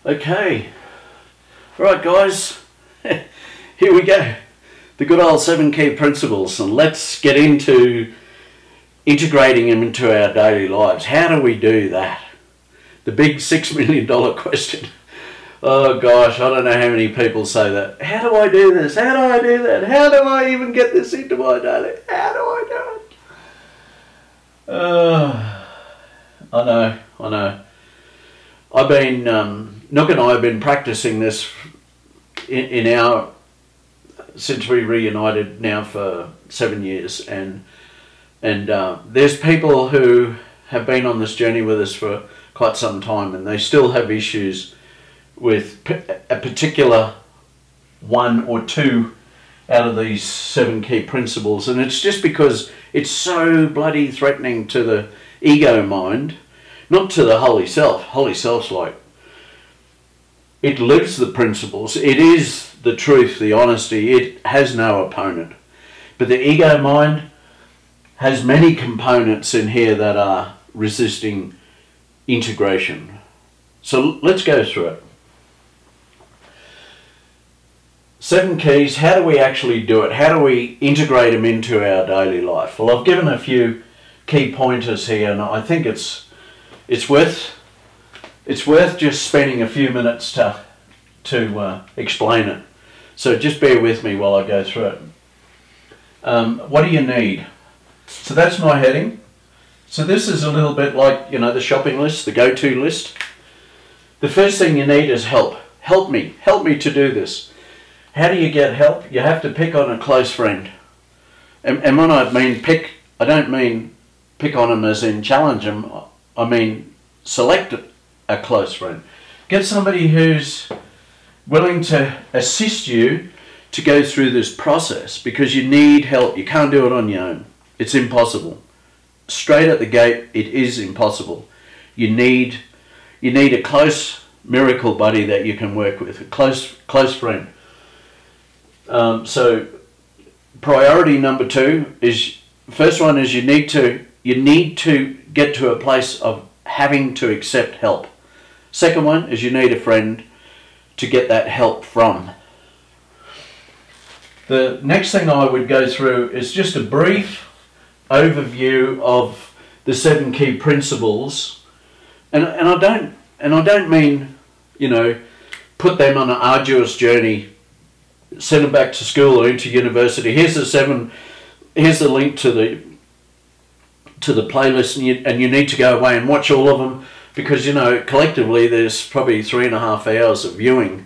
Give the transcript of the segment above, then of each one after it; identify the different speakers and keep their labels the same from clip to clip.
Speaker 1: Okay, right guys, here we go. The good old 7 key principles, and let's get into integrating them into our daily lives. How do we do that? The big $6 million question. Oh gosh, I don't know how many people say that. How do I do this? How do I do that? How do I even get this into my daily? How do I do it? I know. I've been, Nook and I have been practicing this since we reunited now for 7 years, and there's people who have been on this journey with us for quite some time, and they still have issues with a particular one or two out of these 7 key principles, and it's just because it's so bloody threatening to the ego mind, not to the holy self. Holy self's like, it lives the principles, it is the truth, the honesty, it has no opponent. But the ego mind has many components in here that are resisting integration. So let's go through it. 7 keys, how do we actually do it? How do we integrate them into our daily life? Well, I've given a few key pointers here, and I think it's worth just spending a few minutes to explain it. So just bear with me while I go through it. What do you need? So that's my heading. So this is a little bit like, the shopping list, the go-to list. The first thing you need is help. Help me to do this. How do you get help? You have to pick on a close friend. And when I mean pick, I don't mean pick on them as in challenge them. I mean select a close friend. Get somebody who's willing to assist you to go through this process, because you need help. You can't do it on your own. It's impossible. Straight at the gate, it is impossible. You need a close miracle buddy that you can work with, a close friend. So priority number 2 is, first one is you need to get to a place of having to accept help. Second one is you need a friend to get that help from. The next thing I would go through is just a brief overview of the 7 key principles, and I don't mean put them on an arduous journey, send them back to school or into university. Here's the link to the playlist, and you need to go away and watch all of them, because collectively there's probably 3.5 hours of viewing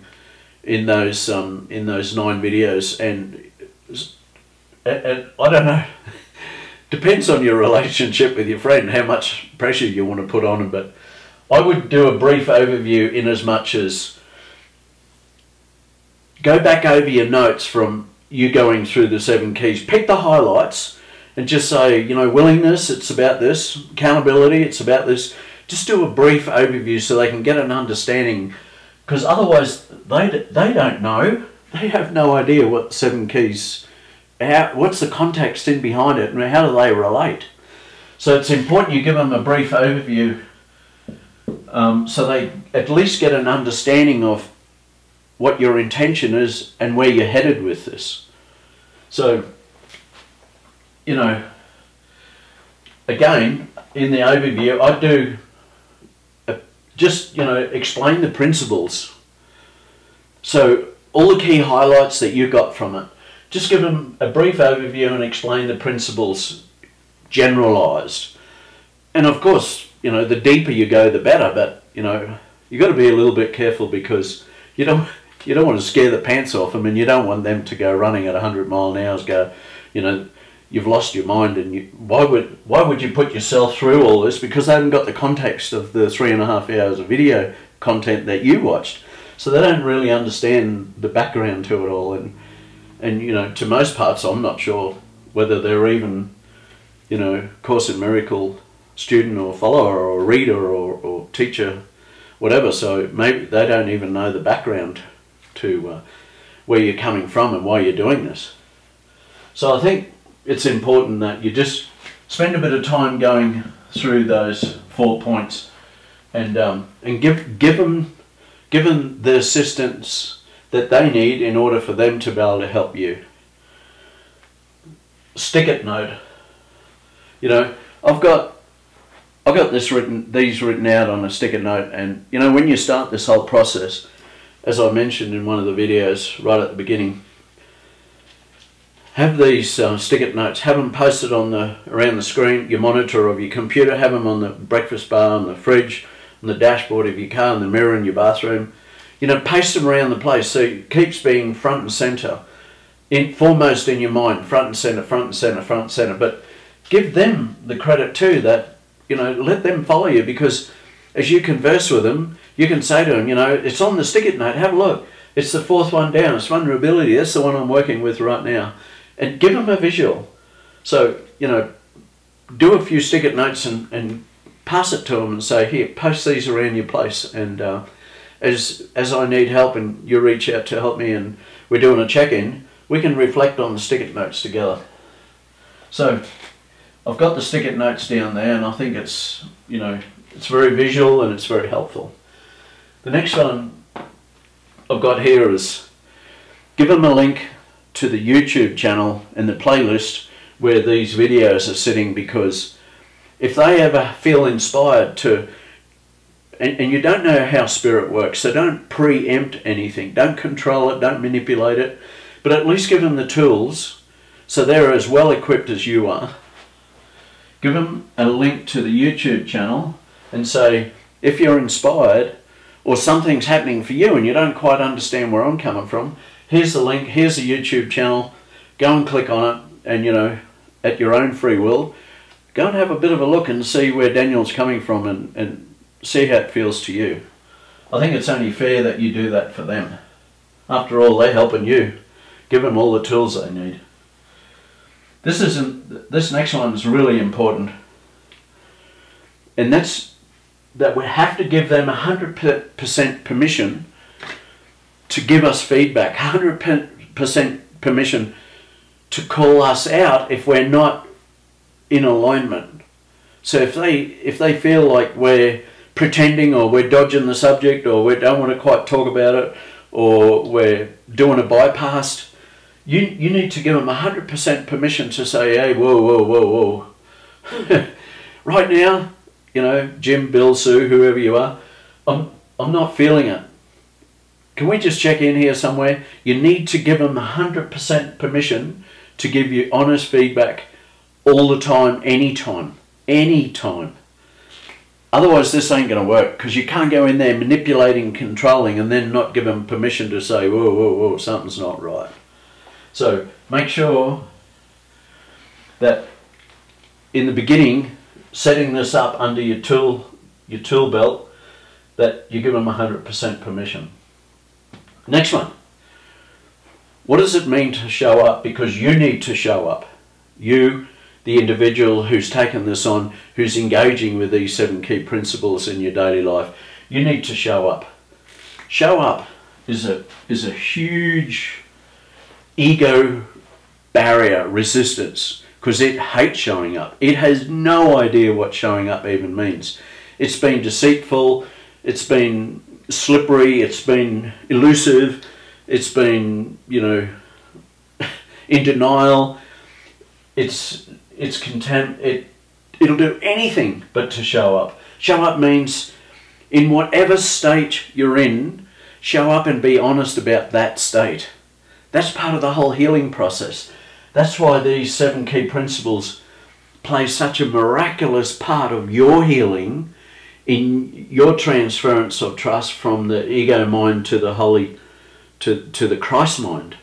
Speaker 1: in those 9 videos, and I don't know. Depends on your relationship with your friend, how much pressure you want to put on them, but I would do a brief overview in as much as go back over your notes from you going through the 7 keys. Pick the highlights and just say, willingness, it's about this. Accountability, it's about this. Just do a brief overview so they can get an understanding, because otherwise they don't know. They have no idea what 7 keys, what's the context in behind it, and how do they relate. So it's important you give them a brief overview so they at least get an understanding of what your intention is and where you're headed with this. So, again, in the overview, I do just, explain the principles. So all the key highlights that you got from it, just give them a brief overview and explain the principles generalized. And of course, the deeper you go, the better, but, you've got to be a little bit careful, because you don't want to scare the pants off them, and you don't want them to go running at 100 miles an hour, you've lost your mind, and why would you put yourself through all this, because they haven't got the context of the 3.5 hours of video content that you watched, so they don't really understand the background to it all, and to most parts I'm not sure whether they're even Course in Miracle student or follower or reader or teacher, whatever, so maybe they don't even know the background to where you're coming from and why you're doing this. So I think it's important that you just spend a bit of time going through those 4 points, and give given the assistance that they need in order for them to be able to help you. Stick-it note. You know, I've got these written out on a stick-it note, and you know, when you start this whole process, as I mentioned in one of the videos right at the beginning, have these stick-it notes, have them posted on around the screen, your monitor of your computer, have them on the breakfast bar, on the fridge, on the dashboard of your car, on the mirror in your bathroom. You know, paste them around the place so it keeps being front and centre, foremost in your mind, front and centre, front and centre, front and centre. But give them the credit too, that, you know, let them follow you, because as you converse with them, you can say to them, you know, it's on the stick-it note, have a look. It's the fourth one down, it's vulnerability, that's the one I'm working with right now. And give them a visual. So, you know, do a few stick-it notes and pass it to them and say, here, post these around your place. And as I need help and you reach out to help me and we're doing a check-in, we can reflect on the stick-it notes together. So, I've got the stick-it notes down there, and I think it's, you know, it's very visual and it's very helpful. The next one I've got here is give them a link to the YouTube channel and the playlist where these videos are sitting, because if they ever feel inspired to, and you don't know how spirit works, so don't preempt anything, don't control it, don't manipulate it, but at least give them the tools so they're as well equipped as you are. Give them a link to the YouTube channel and say, if you're inspired or something's happening for you and you don't quite understand where I'm coming from, here's the link, here's the YouTube channel, go and click on it, and you know, at your own free will, go and have a bit of a look and see where Daniel's coming from and see how it feels to you. I think it's only fair that you do that for them. After all, they're helping you. Give them all the tools they need. This next one is really important, and that's that we have to give them 100% permission to give us feedback, 100% permission to call us out if we're not in alignment. So if they feel like we're pretending, or we're dodging the subject, or we don't want to quite talk about it, or we're doing a bypass, you need to give them 100% permission to say, hey, whoa, whoa, whoa, whoa. Right now, you know, Jim, Bill, Sue, whoever you are, I'm not feeling it. Can we just check in here somewhere? You need to give them 100% permission to give you honest feedback all the time, anytime, anytime. Otherwise, this ain't going to work, because you can't go in there manipulating, controlling, and then not give them permission to say, whoa, whoa, whoa, something's not right. So make sure that in the beginning, setting this up under your tool belt, that you give them 100% permission. Next one. What does it mean to show up? Because you need to show up. You, the individual who's taken this on, who's engaging with these 7 key principles in your daily life, you need to show up. Show up is a huge ego barrier, resistance, because it hates showing up. It has no idea what showing up even means. It's been deceitful, it's been slippery, it's been elusive, it's been, you know, in denial, it's contempt, it'll do anything but to show up. Show up means in whatever state you're in, show up and be honest about that state. That's part of the whole healing process. That's why these 7 key principles play such a miraculous part of your healing, in your transference of trust from the ego mind to the holy, to the Christ mind.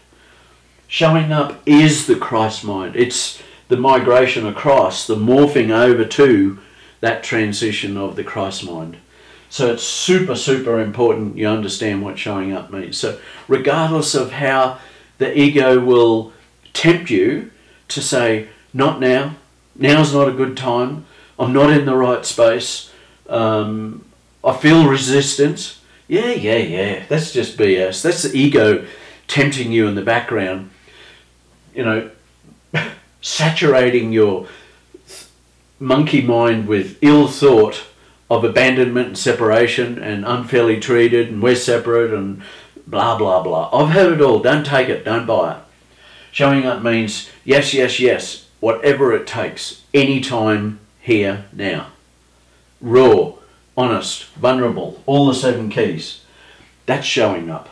Speaker 1: Showing up is the Christ mind. It's the migration across, the morphing over to that transition of the Christ mind. So it's super, super important you understand what showing up means. So regardless of how the ego will tempt you to say, not now, now's not a good time, I'm not in the right space, I feel resistance. Yeah, that's just BS. That's the ego tempting you in the background, you know, saturating your monkey mind with ill thought of abandonment and separation and unfairly treated and we're separate and blah, blah, blah. I've heard it all. Don't take it. Don't buy it. Showing up means yes, yes, yes, whatever it takes, anytime, here, now. Raw, honest, vulnerable, all the 7 keys. That's showing up.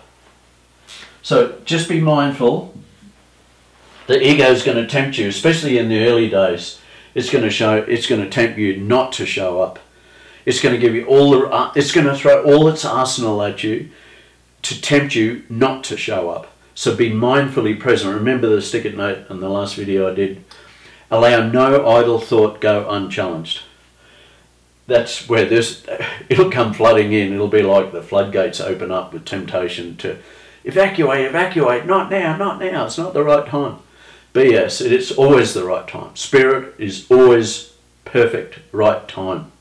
Speaker 1: So just be mindful. The ego is going to tempt you, especially in the early days. It's going to tempt you not to show up. It's going to give you it's going to throw all its arsenal at you to tempt you not to show up. So be mindfully present. Remember the stick-it note in the last video I did. Allow no idle thought go unchallenged. That's where it'll come flooding in. It'll be like the floodgates open up with temptation to evacuate, evacuate, not now, not now. It's not the right time. BS, it's always the right time. Spirit is always perfect, right time.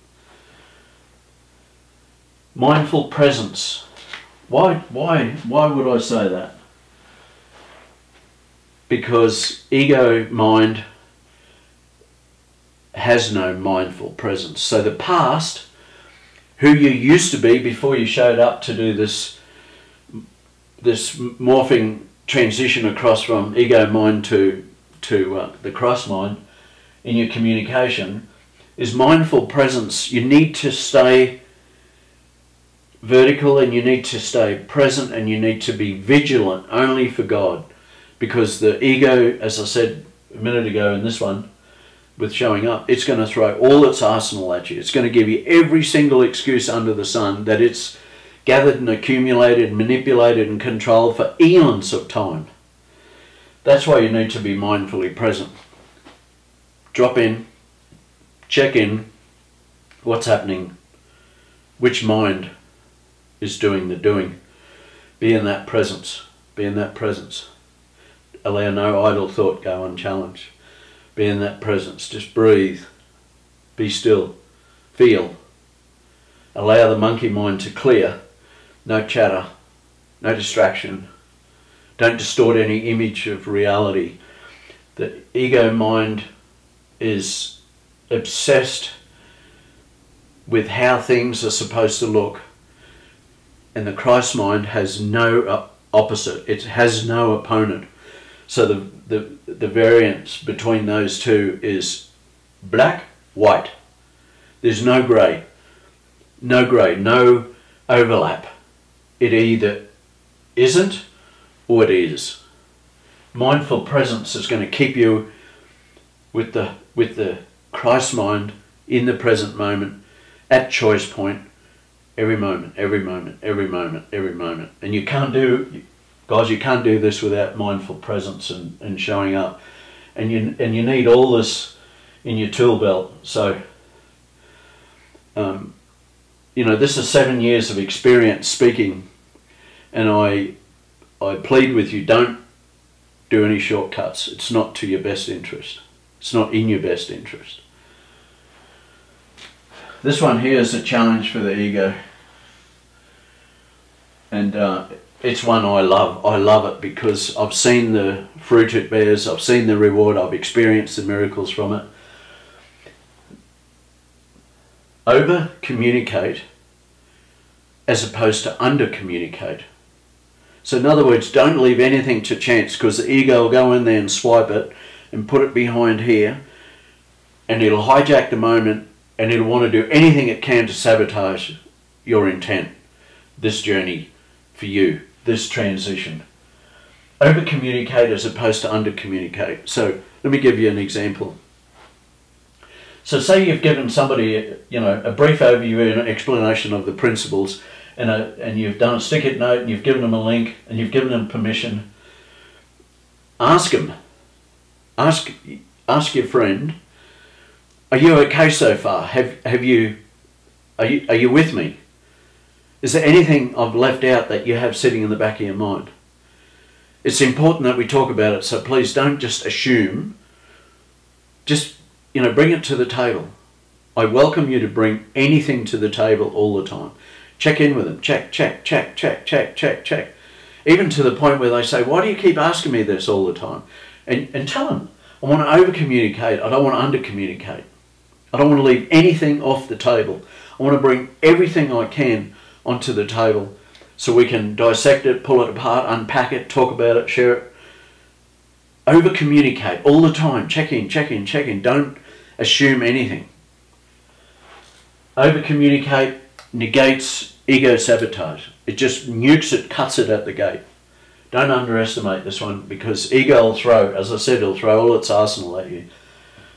Speaker 1: Mindful presence. Why would I say that? Because ego mind has no mindful presence. So the past, who you used to be before you showed up to do this morphing transition across from ego mind to the Christ mind in your communication, is mindful presence. You need to stay vertical and you need to stay present and you need to be vigilant only for God. Because the ego, as I said a minute ago in this one, with showing up, it's going to throw all its arsenal at you. It's going to give you every single excuse under the sun that it's gathered and accumulated, manipulated and controlled for eons of time. That's why you need to be mindfully present. Drop in, check in, what's happening, which mind is doing the doing. Be in that presence. Be in that presence. Allow no idle thought go unchallenged. Be in that presence. Just breathe. Be still. Feel. Allow the monkey mind to clear. No chatter. No distraction. Don't distort any image of reality. The ego mind is obsessed with how things are supposed to look. And the Christ mind has no opposite. It has no opponent. So the variance between those two is black, white. There's no grey. No grey, no overlap. It either isn't or it is. Mindful presence is going to keep you with the Christ mind in the present moment, at choice point, every moment, every moment, every moment, every moment. And you can't do, guys, you can't do this without mindful presence and showing up. And you need all this in your tool belt. So, you know, this is 7 years of experience speaking, and I plead with you, don't do any shortcuts. It's not to your best interest. It's not in your best interest. This one here is a challenge for the ego. And it's one I love. I love it because I've seen the fruit it bears. I've seen the reward. I've experienced the miracles from it. Over communicate as opposed to under communicate. So in other words, don't leave anything to chance, because the ego will go in there and swipe it and put it behind here, and it'll hijack the moment and it'll want to do anything it can to sabotage your intent, this journey for you, this transition. Over communicate as opposed to under communicate. So let me give you an example. So say you've given somebody, you know, a brief overview and an explanation of the principles, and you've done a stick-it note, and you've given them a link, and you've given them permission. Ask them. Ask your friend, are you okay so far? Are you with me? Is there anything I've left out that you have sitting in the back of your mind? It's important that we talk about it, so please don't just assume. Just, you know, bring it to the table. I welcome you to bring anything to the table all the time. Check in with them. Check, check, check, check, check, check, check. Even to the point where they say, why do you keep asking me this all the time? And tell them, I want to over-communicate. I don't want to under-communicate. I don't want to leave anything off the table. I want to bring everything I can onto the table so we can dissect it, pull it apart, unpack it, talk about it, share it. Over communicate all the time. Check in, check in, check in. Don't assume anything. Over communicate negates ego sabotage. It just nukes it, cuts it at the gate. Don't underestimate this one, because ego will throw, as I said, it'll throw all its arsenal at you.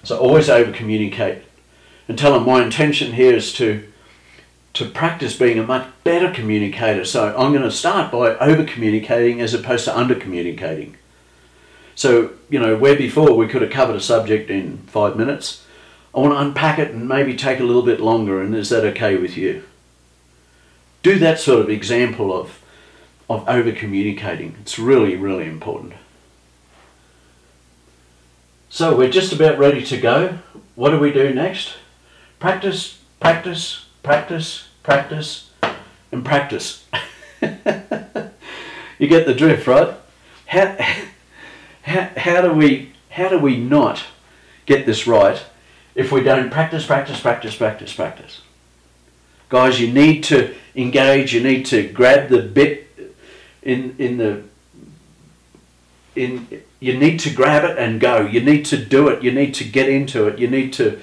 Speaker 1: So always over communicate. And tell them my intention here is to practice being a much better communicator. So I'm going to start by over communicating as opposed to under communicating. So, you know, where before we could have covered a subject in 5 minutes, I want to unpack it and maybe take a little bit longer, and is that okay with you? Do that sort of example of over communicating. It's really, really important. So we're just about ready to go. What do we do next? Practice, practice, practice, practice, and practice. You get the drift, right? How do we not get this right if we don't practice, practice, practice, practice, practice? Guys, you need to engage. You need to grab the bit you need to grab it and go. You need to do it. You need to get into it. You need to,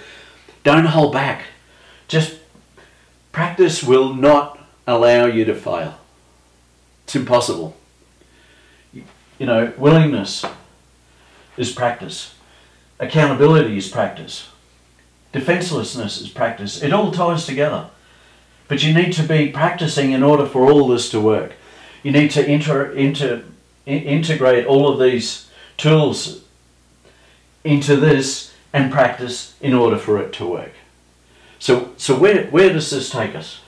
Speaker 1: don't hold back. Just practice will not allow you to fail. It's impossible. You know, willingness is practice. Accountability is practice. Defenselessness is practice. It all ties together. But you need to be practicing in order for all this to work. You need to integrate all of these tools into this and practice in order for it to work. So where does this take us?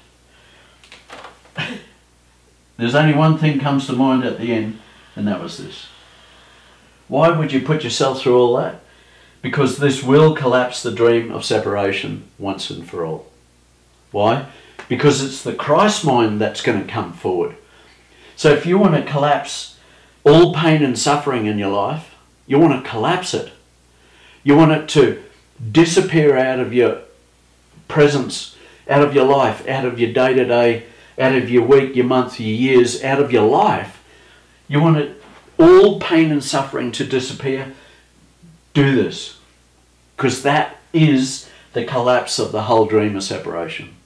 Speaker 1: There's only one thing comes to mind at the end, and that was this. Why would you put yourself through all that? Because this will collapse the dream of separation once and for all. Why? Because it's the Christ mind that's going to come forward. So if you want to collapse all pain and suffering in your life, you want to collapse it. You want it to disappear out of your presence, out of your life, out of your day-to-day, out of your week, your month, your years, out of your life. You want it, all pain and suffering to disappear. Do this. Because that is the collapse of the whole dream of separation.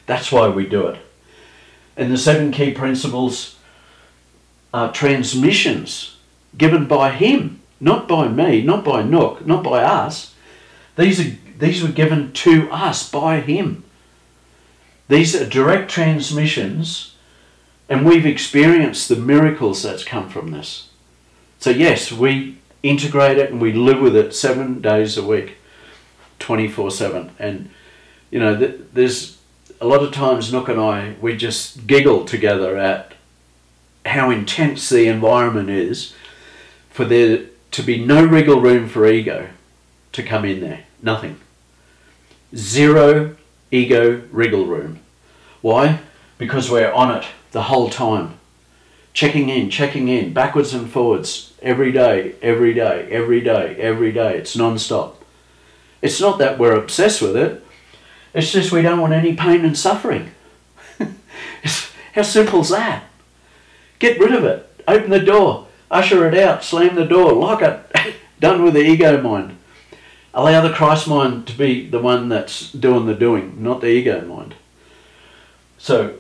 Speaker 1: That's why we do it. And the 7 key principles are transmissions given by him, not by me, not by Nook, not by us. These were given to us by him. These are direct transmissions, and we've experienced the miracles that's come from this. So yes, we integrate it and we live with it 7 days a week, 24/7. And you know, there's a lot of times Nook and I, we just giggle together at how intense the environment is for there to be no wriggle room for ego to come in there. Nothing. Zero ego wriggle room. Why? Because we're on it the whole time. Checking in, backwards and forwards, every day, every day, every day, every day. It's non-stop. It's not that we're obsessed with it. It's just we don't want any pain and suffering. How simple is that? Get rid of it. Open the door. Usher it out. Slam the door. Lock it. Done with the ego mind. Allow the Christ mind to be the one that's doing the doing, not the ego mind. So,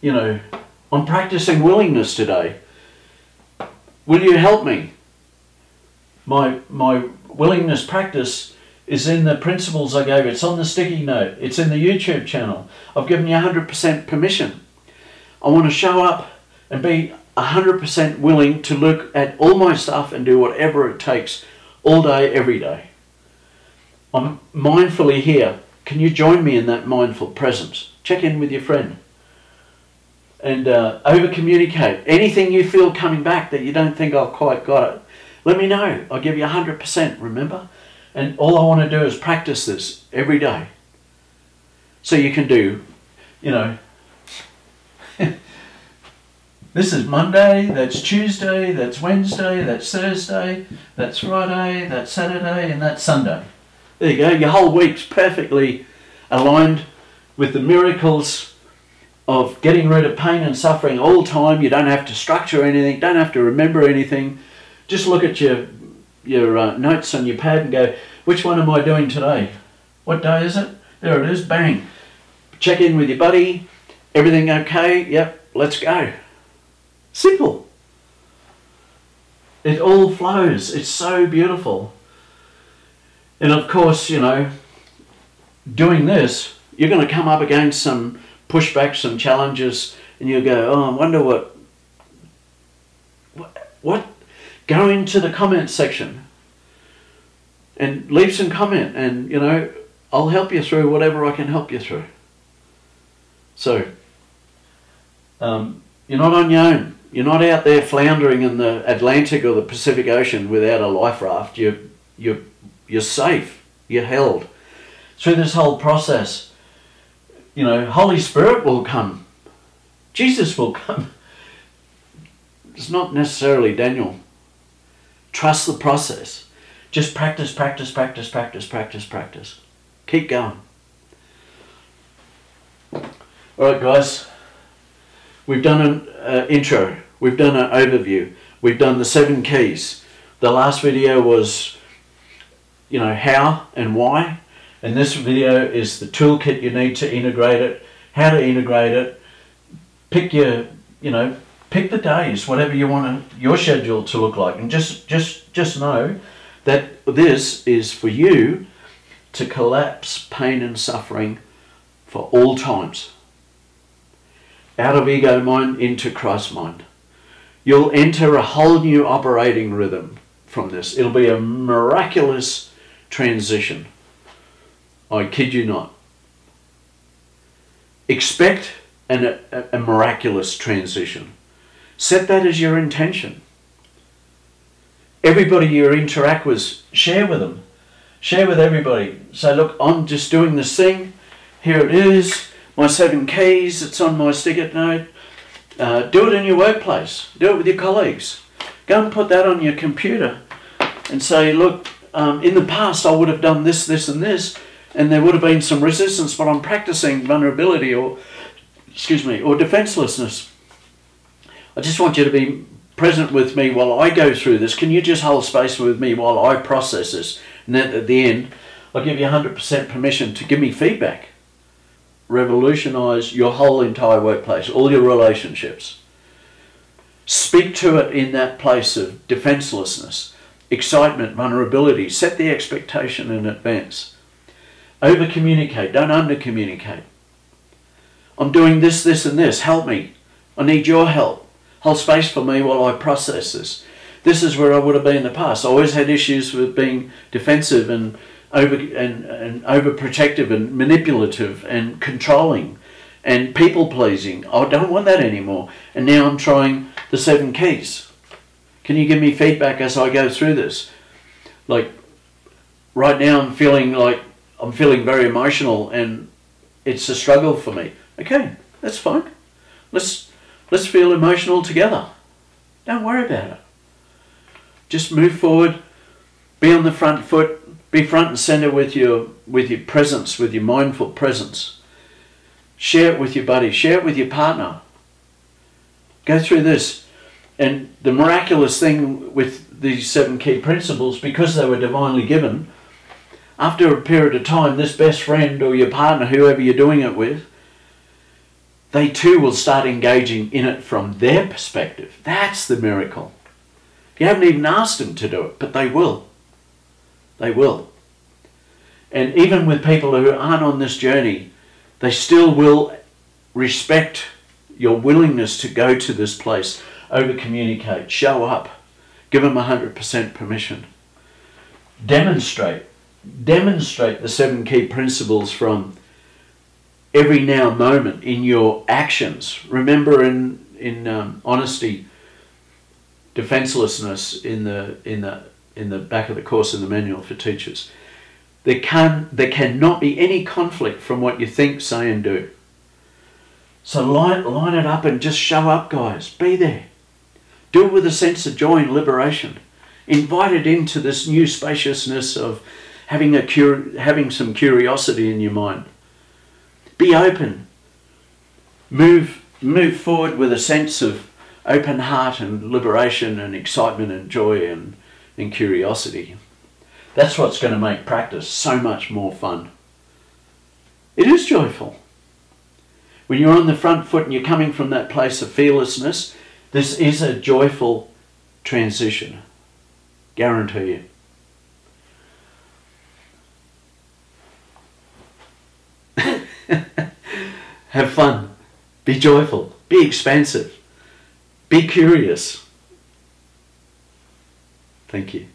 Speaker 1: you know, I'm practicing willingness today. Will you help me? My willingness practice is in the principles I gave. It's on the sticky note. It's in the YouTube channel. I've given you 100% permission. I want to show up and be 100% willing to look at all my stuff and do whatever it takes all day, every day. I'm mindfully here. Can you join me in that mindful presence? Check in with your friend. And over-communicate. Anything you feel coming back that you don't think I've quite got it, let me know. I'll give you 100%, remember? And all I want to do is practice this every day. So you can do, you know, this is Monday, that's Tuesday, that's Wednesday, that's Thursday, that's Friday, that's Saturday, and that's Sunday. There you go. Your whole week's perfectly aligned with the miracles of getting rid of pain and suffering all the time. You don't have to structure anything, don't have to remember anything. Just look at your notes on your pad and go, which one am I doing today? What day is it? There it is, bang. Check in with your buddy. Everything okay? Yep, let's go. Simple. It all flows. It's so beautiful. And of course, you know, doing this, you're going to come up against some pushback, some challenges, and you'll go, oh, I wonder what? Go into the comment section and leave some comment, and, you know, I'll help you through whatever I can help you through. So, you're not on your own. You're not out there floundering in the Atlantic or the Pacific Ocean without a life raft. You're safe. You're held through this whole process. You know, Holy Spirit will come. Jesus will come. It's not necessarily Daniel. Trust the process. Just practice, practice, practice, practice, practice, practice. Keep going. All right, guys. We've done an intro. We've done an overview. We've done the 7 keys. The last video was, you know, how and why. And this video is the toolkit you need to integrate it, how to integrate it. Pick your, you know, pick the days, whatever you want your schedule to look like. And just know that this is for you to collapse pain and suffering for all times. Out of ego mind into Christ mind. You'll enter a whole new operating rhythm from this. It'll be a miraculous transition. I kid you not. Expect a miraculous transition. Set that as your intention. Everybody you interact with, share with them. Share with everybody. Say, look, I'm just doing this thing. Here it is. My 7 keys. It's on my sticky note. Do it in your workplace. Do it with your colleagues. Go and put that on your computer and say, look, in the past I would have done this, this and this, and there would have been some resistance, but I'm practicing vulnerability or, excuse me, or defenselessness. I just want you to be present with me while I go through this. Can you just hold space with me while I process this? And then at the end, I'll give you 100% permission to give me feedback. Revolutionize your whole entire workplace, all your relationships. Speak to it in that place of defenselessness, excitement, vulnerability. Set the expectation in advance. Over communicate, don't under communicate. I'm doing this, this and this, help me. I need your help. Hold space for me while I process this. This is where I would have been in the past. I always had issues with being defensive and overprotective and manipulative and controlling and people pleasing. I don't want that anymore. And now I'm trying the 7 keys. Can you give me feedback as I go through this? Like right now I'm feeling very emotional and it's a struggle for me. Okay, that's fine. Let's feel emotional together. Don't worry about it. Just move forward. Be on the front foot. Be front and center with your presence, with your mindful presence. Share it with your buddy. Share it with your partner. Go through this. And the miraculous thing with these 7 key principles, because they were divinely given, after a period of time, this best friend or your partner, whoever you're doing it with, they too will start engaging in it from their perspective. That's the miracle. You haven't even asked them to do it, but they will. They will. And even with people who aren't on this journey, they still will respect your willingness to go to this place, over-communicate, show up, give them 100% permission. Demonstrate the 7 key principles from every now moment in your actions. Remember in honesty, defenselessness in the back of the course in the manual for teachers. There cannot be any conflict from what you think, say and do. So line it up and just show up, guys. Be there. Do it with a sense of joy and liberation. Invite it into this new spaciousness of having some curiosity in your mind. Be open. Move forward with a sense of open heart and liberation and excitement and joy and curiosity. That's what's going to make practice so much more fun. It is joyful. When you're on the front foot and you're coming from that place of fearlessness, this is a joyful transition. Guarantee you. Have fun. Be joyful. Be expansive. Be curious. Thank you.